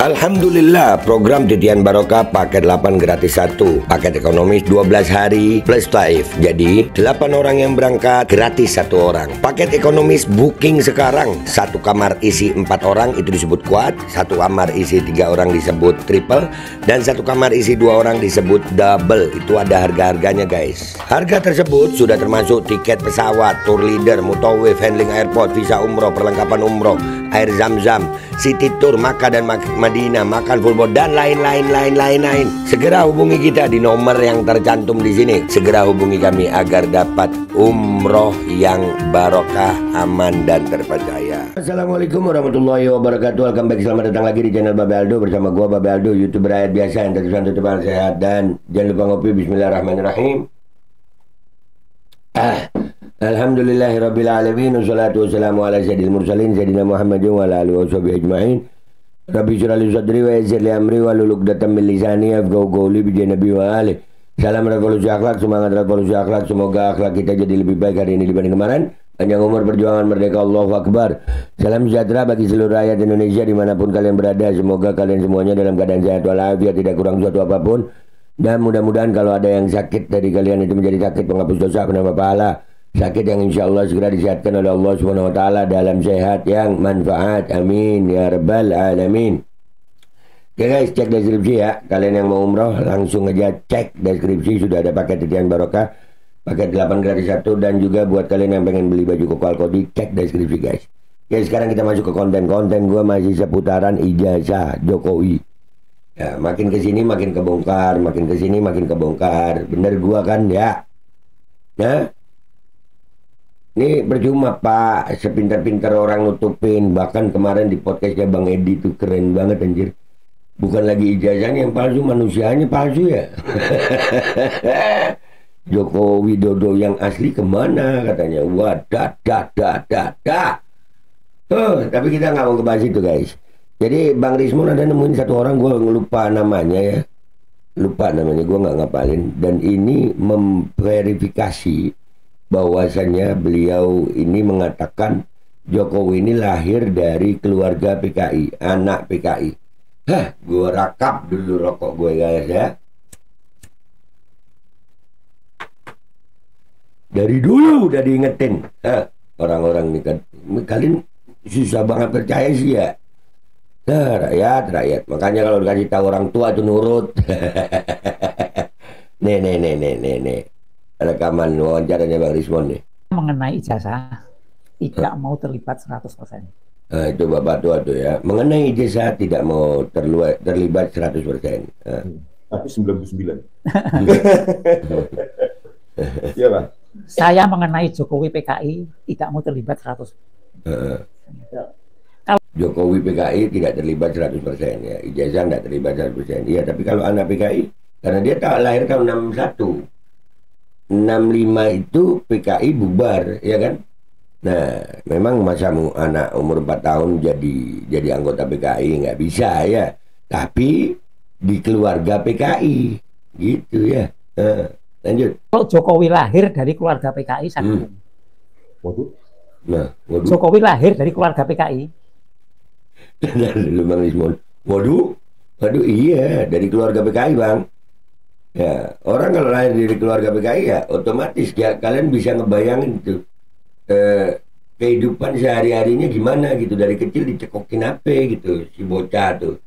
Alhamdulillah, program Titian Barokah paket 8 gratis 1, paket ekonomis 12 hari plus taif. Jadi 8 orang yang berangkat gratis 1 orang. Paket ekonomis booking sekarang, 1 kamar isi 4 orang itu disebut quad, 1 kamar isi 3 orang disebut triple, dan 1 kamar isi 2 orang disebut double. Itu ada harga-harganya guys. Harga tersebut sudah termasuk tiket pesawat, tour leader, mutawif, handling airport, visa umroh, perlengkapan umroh, air zam-zam, city tour, Makkah dan Madinah, makan full board, dan lain-lain. Segera hubungi kita di nomor yang tercantum di sini. Segera hubungi kami agar dapat umroh yang barokah, aman dan terpercaya. Assalamualaikum warahmatullahi wabarakatuh. Welcome back, selamat datang lagi di channel Babe Aldo bersama gua Babe Aldo, YouTuber rakyat biasa yang terus tetap sehat, dan jangan lupa ngopi. Bismillahirrahmanirrahim. Alhamdulillahirabbil alamin, wassalatu wassalamu ala sayyidil mursalin sayyidina Muhammadin wa ala alihi washabihi ajmain. Rabbi shrah li sadri wa yassir li amri wahlul 'uqdatam min lisani yafqahu qawli bi nabi wa ali. Salam revolusi akhlak, semangat revolusi akhlak. Semoga akhlak kita jadi lebih baik hari ini dibanding kemarin. Panjang umur, perjuangan merdeka, Allahu Akbar. Salam sejahtera bagi seluruh rakyat Indonesia dimanapun kalian berada. Semoga kalian semuanya dalam keadaan sehat walafiat, tidak kurang suatu apapun. Dan mudah-mudahan kalau ada yang sakit dari kalian itu menjadi sakit penghapus dosa, penambah pahala. Sakit yang insya Allah segera disehatkan oleh Allah Subhanahu Wa Taala dalam sehat yang manfaat. Amin ya rabbal alamin. Oke guys, cek deskripsi ya. Kalian yang mau umroh langsung aja cek deskripsi, sudah ada paket Titian Barokah, paket 8 gratis 1, dan juga buat kalian yang pengen beli baju koko Alkodi, cek deskripsi guys. Oke, sekarang kita masuk ke konten gue masih seputaran ijazah Jokowi. Ya, makin kesini makin kebongkar, makin kesini makin kebongkar. Bener gua kan ya? Nah, ini percuma Pak, sepintar-pintar orang nutupin. Bahkan kemarin di podcastnya Bang Edi itu keren banget anjir. Bukan lagi ijazahnya yang palsu, manusianya palsu ya. Joko Widodo yang asli kemana katanya? Wadah, tapi kita nggak mau ngebahas itu guys. Jadi Bang Rismon ada nemuin satu orang, gue lupa namanya ya. Lupa namanya, gue nggak ngapalin. Dan ini memverifikasi bahwasanya beliau ini mengatakan Jokowi ini lahir dari keluarga PKI, anak PKI. Gue rakap dulu rokok gue guys ya. Dari dulu udah diingetin. Orang-orang ini kan, kalian susah banget percaya sih ya. Rakyat. Makanya kalau dikasih tahu orang tua itu nurut. Nih. Rekaman wawancaranya Bang Rismon nih. Mengenai ijazah tidak mau terlibat 100%. Nah, itu Bapak tua tuh ya. Mengenai ijazah tidak mau terlibat 100%. Tapi 99. Iya Pak. Saya mengenai Jokowi PKI tidak mau terlibat 100%. Jokowi PKI tidak terlibat 100% ya. Ijazah tidak terlibat 100%. Iya, tapi kalau anak PKI, karena dia lahir tahun 61. 65 itu PKI bubar, ya kan? Nah, memang masa anak umur 4 tahun jadi anggota PKI nggak bisa ya. Tapi di keluarga PKI, gitu ya. Lanjut. Kalau Jokowi lahir dari keluarga PKI, saya dukung. Waduh. Nah, Jokowi lahir dari keluarga PKI. Waduh, iya dari keluarga PKI Bang. Ya, orang kalau lahir dari keluarga PKI ya otomatis ya kalian bisa ngebayangin itu kehidupan sehari-harinya gimana gitu, dari kecil dicekokin apa gitu si bocah tuh.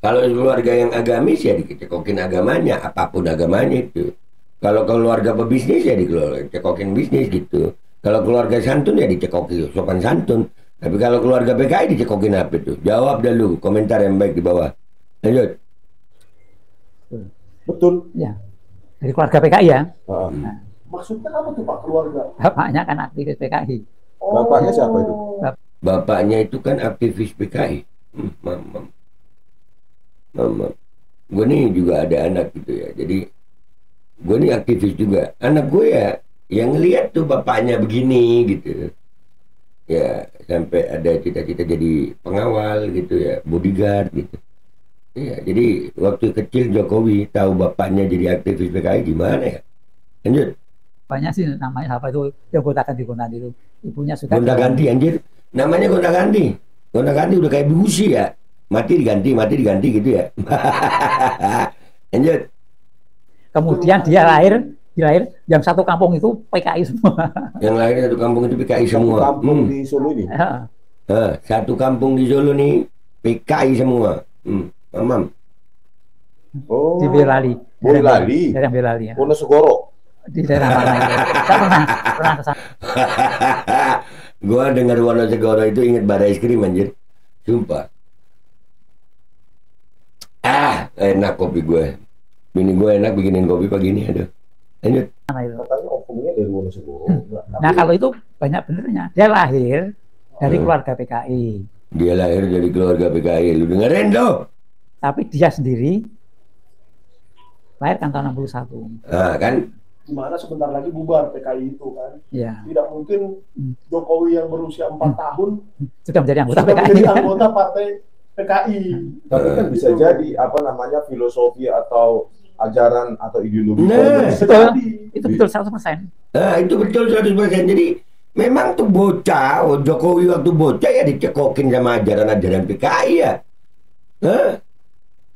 Kalau keluarga yang agamis ya dicekokin agamanya, apapun agamanya itu. Kalau keluarga pebisnis ya dicekokin bisnis gitu. Kalau keluarga santun ya dicekokin sopan santun. Tapi kalau keluarga PKI dicekokin apa itu? Jawab dulu, komentar yang baik di bawah. Lanjut. Betul. Ya, dari keluarga PKI ya. Nah. Maksudnya apa tuh Pak keluarga? Bapaknya kan aktivis PKI. Bapaknya siapa itu? Bapaknya itu kan aktivis PKI. Mama. Gue nih juga ada anak gitu ya. Jadi gue nih aktivis juga. Anak gue ya yang lihat tuh bapaknya begini gitu. Ya sampai ada cita-cita jadi pengawal gitu ya, bodyguard gitu. Iya, jadi waktu kecil Jokowi tahu bapaknya jadi aktivis PKI gimana ya? Lanjut. Bapaknya sih namanya apa itu? Yang gonta-ganti itu. Ibunya sudah gonta-ganti anjir. Namanya gonta-ganti. Gonta-ganti udah kayak busi ya. Mati diganti gitu ya. Lanjut. Kemudian dia lahir yang satu kampung itu PKI semua. Yang lain satu kampung itu PKI semua. Kampung di Solo ini. Satu kampung di Solo nih PKI semua. Mamam. Oh. Di Boyolali. Boyolali. Daerah Boyolali ya. Wonosegoro. Di daerah mana itu? Saya pernah kesana. Gua dengar Wonosegoro itu inget bar es krim anjir. Sumpah. Enak kopi gue. Bini gue enak bikinin kopi pagi ini, aduh. Lanjut. Katanya opungnya dari Wonosegoro. Nah kalau itu banyak benernya. Dia lahir dari keluarga PKI. Dia lahir dari keluarga PKI. Lu dengerin tuh. Tapi dia sendiri lahir kan tahun 61. Kan? Dimana sebentar lagi bubar PKI itu kan. Ya. Tidak mungkin Jokowi yang berusia 4 tahun Sudah menjadi anggota sudah PKI. menjadi anggota partai PKI. Tapi kan bisa jadi filosofi atau ajaran atau ideologi. Betul. Itu betul 100%. Itu betul 100%. Jadi memang tuh bocah, Jokowi waktu bocah ya dicekokin sama ajaran-ajaran PKI ya.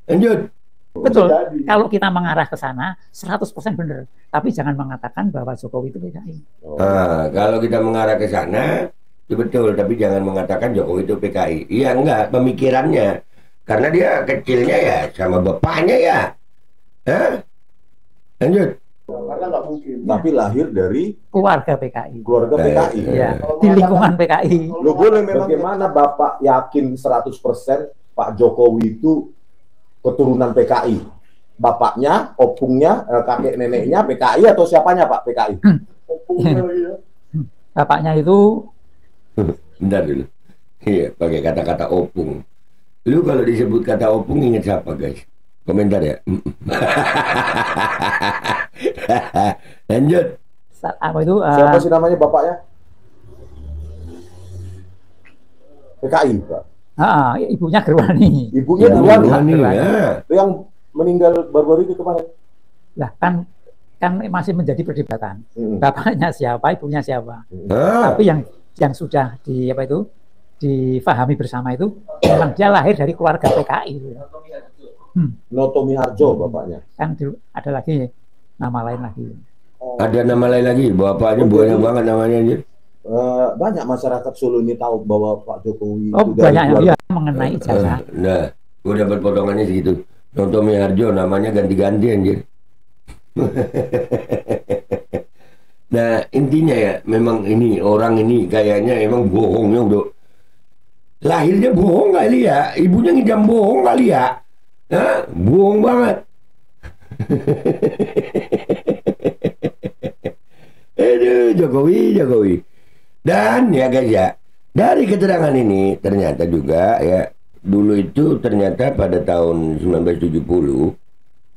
Lanjut. Betul. Kalau kita mengarah ke sana 100% benar. Tapi jangan mengatakan bahwa Jokowi itu PKI. Kalau kita mengarah ke sana itu betul, tapi jangan mengatakan Jokowi itu PKI. Iya enggak, pemikirannya. Karena dia kecilnya ya sama bapaknya ya. Lanjut. Karena nggak mungkin. Tapi lahir dari keluarga PKI. Keluarga PKI. Iya. Di lingkungan PKI. Lo boleh memang. Bagaimana Bapak yakin 100% Pak Jokowi itu keturunan PKI? Bapaknya, opungnya, kakek neneknya PKI atau siapanya Pak PKI? Bapaknya itu bentar dulu. Iya, pakai kata-kata opung. Lu kalau disebut kata opung ingat siapa, guys? Komentar ya. Lanjut. Apa itu? Siapa sih namanya bapaknya? PKI, Pak. Ibunya Gerwani. Ibunya Gerwani. Yang meninggal baru-baru itu kemarin. Lah kan masih menjadi perdebatan. Bapaknya siapa, ibunya siapa. Tapi yang sudah difahami bersama itu memang dia lahir dari keluarga PKI. Noto Miharjo bapaknya. Kan ada lagi nama lain lagi. Ada nama lain lagi, bapaknya banyak banget namanya anjir. Banyak masyarakat Solo ini tahu bahwa Pak Jokowi itu banyak yang mengenai ijazah. Nah, gue dapat potongannya segitu. Noto Miharjo namanya ganti-ganti anjir. Nah, intinya ya, memang ini orang ini kayaknya emang bohongnya udah lahirnya bohong kali ya, ibunya ngidam bohong kali ya. Bohong banget. Aduh, Jokowi. Dan ya guys ya, dari keterangan ini ternyata juga ya, dulu itu ternyata pada tahun 1970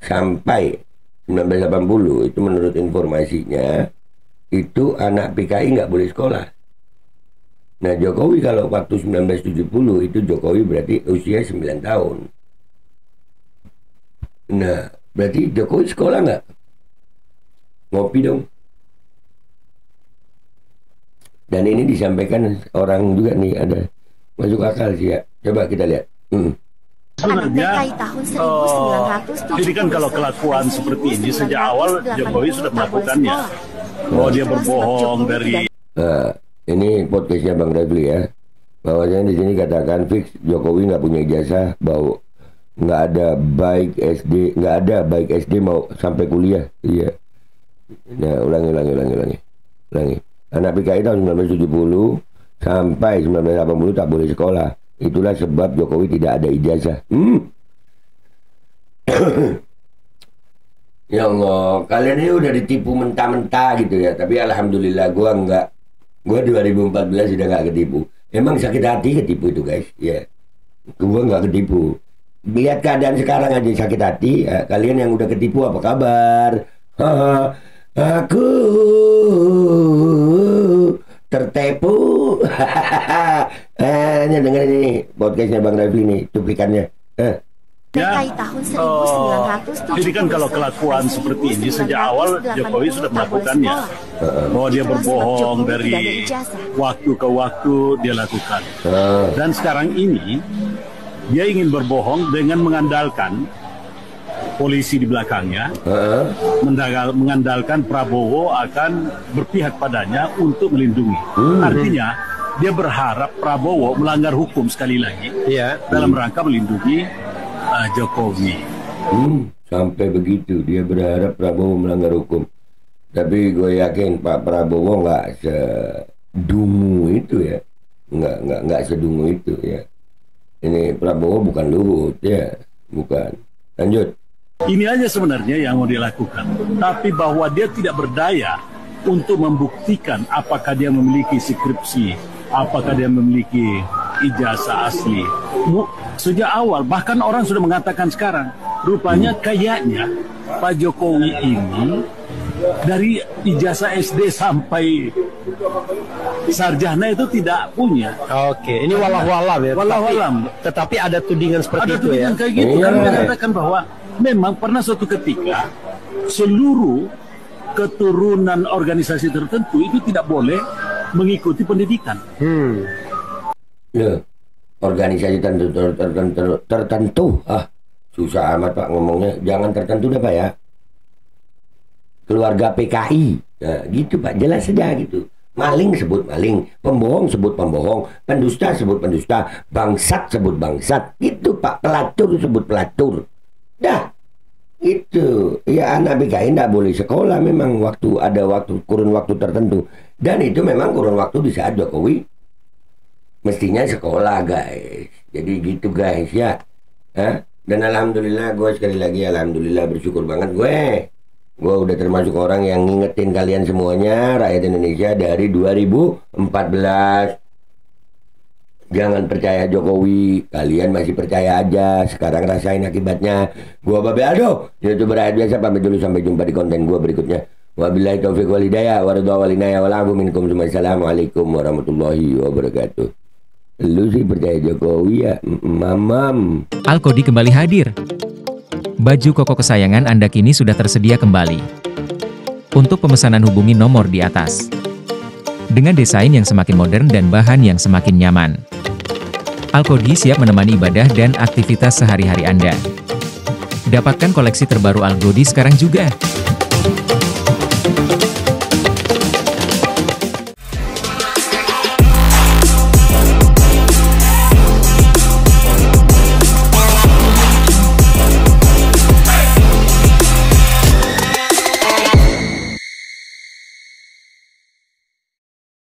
sampai 1980 itu menurut informasinya itu anak PKI nggak boleh sekolah. Nah Jokowi kalau waktu 1970 itu Jokowi berarti usia 9 tahun. Nah berarti Jokowi sekolah nggak? Ngopi dong. Dan ini disampaikan orang juga nih, ada masuk akal sih ya. Coba kita lihat. Sebenarnya jadi kan kalau kelakuan seperti ini sejak awal Jokowi sudah melakukannya. Bahwa dia berbohong dari. Nah, ini podcastnya Bang Refli ya. Bahwasanya di sini katakan fix Jokowi nggak punya ijazah, bahwa nggak ada baik SD mau sampai kuliah. Iya. Nah, ulangi. Anak PKI tahun 1970 sampai 1980 tak boleh sekolah. Itulah sebab Jokowi tidak ada ijazah. Ya Allah, kalian ini udah ditipu mentah-mentah gitu ya. Tapi alhamdulillah gua enggak. Gua 2014 sudah nggak ketipu. Emang sakit hati ketipu itu guys. Ya, gua nggak ketipu. Lihat keadaan sekarang aja sakit hati. Ya, kalian yang udah ketipu apa kabar? Aku tertipu. Hanya dengar ini podcastnya Bang Refli nih, cuplikannya. PKI tahun 1970. Jadi kan kalau kelakuan seperti ini sejak awal Jokowi sudah melakukannya, bahwa dia berbohong dari waktu ke waktu dia lakukan. Dan sekarang ini dia ingin berbohong dengan mengandalkan polisi di belakangnya, mengandalkan Prabowo akan berpihak padanya untuk melindungi. Artinya dia berharap Prabowo melanggar hukum sekali lagi dalam rangka melindungi Jokowi. Sampai begitu dia berharap Prabowo melanggar hukum. Tapi gue yakin Pak Prabowo nggak sedungu itu ya, nggak sedungu itu ya. Ini Prabowo bukan Luhut ya, bukan. Lanjut. Ini aja sebenarnya yang mau dilakukan. Tapi bahwa dia tidak berdaya untuk membuktikan apakah dia memiliki skripsi, apakah dia memiliki ijazah asli. Sejak awal, bahkan orang sudah mengatakan sekarang, rupanya kayaknya Pak Jokowi ini dari ijazah SD sampai sarjana itu tidak punya. Oke, ini walau-walau ya. Walau-walau. Tetapi ada tudingan seperti itu ya. Ada tudingan kayak gitu. Kan mengatakan bahwa memang pernah suatu ketika seluruh keturunan organisasi tertentu itu tidak boleh mengikuti pendidikan. Loh, organisasi tertentu. Susah amat Pak ngomongnya. Jangan tertentu dah Pak ya. Keluarga PKI. Nah, gitu Pak. Jelas saja gitu. Maling sebut maling, pembohong sebut pembohong, pendusta sebut pendusta, bangsat sebut bangsat. Gitu Pak. Pelacur sebut pelacur. Dah. Itu. Ya anak PKI tidak boleh sekolah memang ada kurun waktu tertentu. Dan itu memang kurun waktu di saat Jokowi mestinya sekolah guys. Jadi gitu guys ya. Dan alhamdulillah gue sekali lagi alhamdulillah bersyukur banget gue udah termasuk orang yang ngingetin kalian semuanya rakyat Indonesia dari 2014. Jangan percaya Jokowi, kalian masih percaya aja. Sekarang rasain akibatnya. Gua Babe Aldo, YouTuber rakyat biasa, pamit dulu sampai jumpa di konten gua berikutnya. Wabillahi taufiq wal hidayah, waridha walinaya walafu minkum. Assalamualaikum warahmatullahi wabarakatuh. Lu sih percaya Jokowi ya, mamam. Alkodi kembali hadir. Baju koko kesayangan Anda kini sudah tersedia kembali. Untuk pemesanan hubungi nomor di atas. Dengan desain yang semakin modern dan bahan yang semakin nyaman. Alkodi siap menemani ibadah dan aktivitas sehari-hari Anda. Dapatkan koleksi terbaru Alkodi sekarang juga.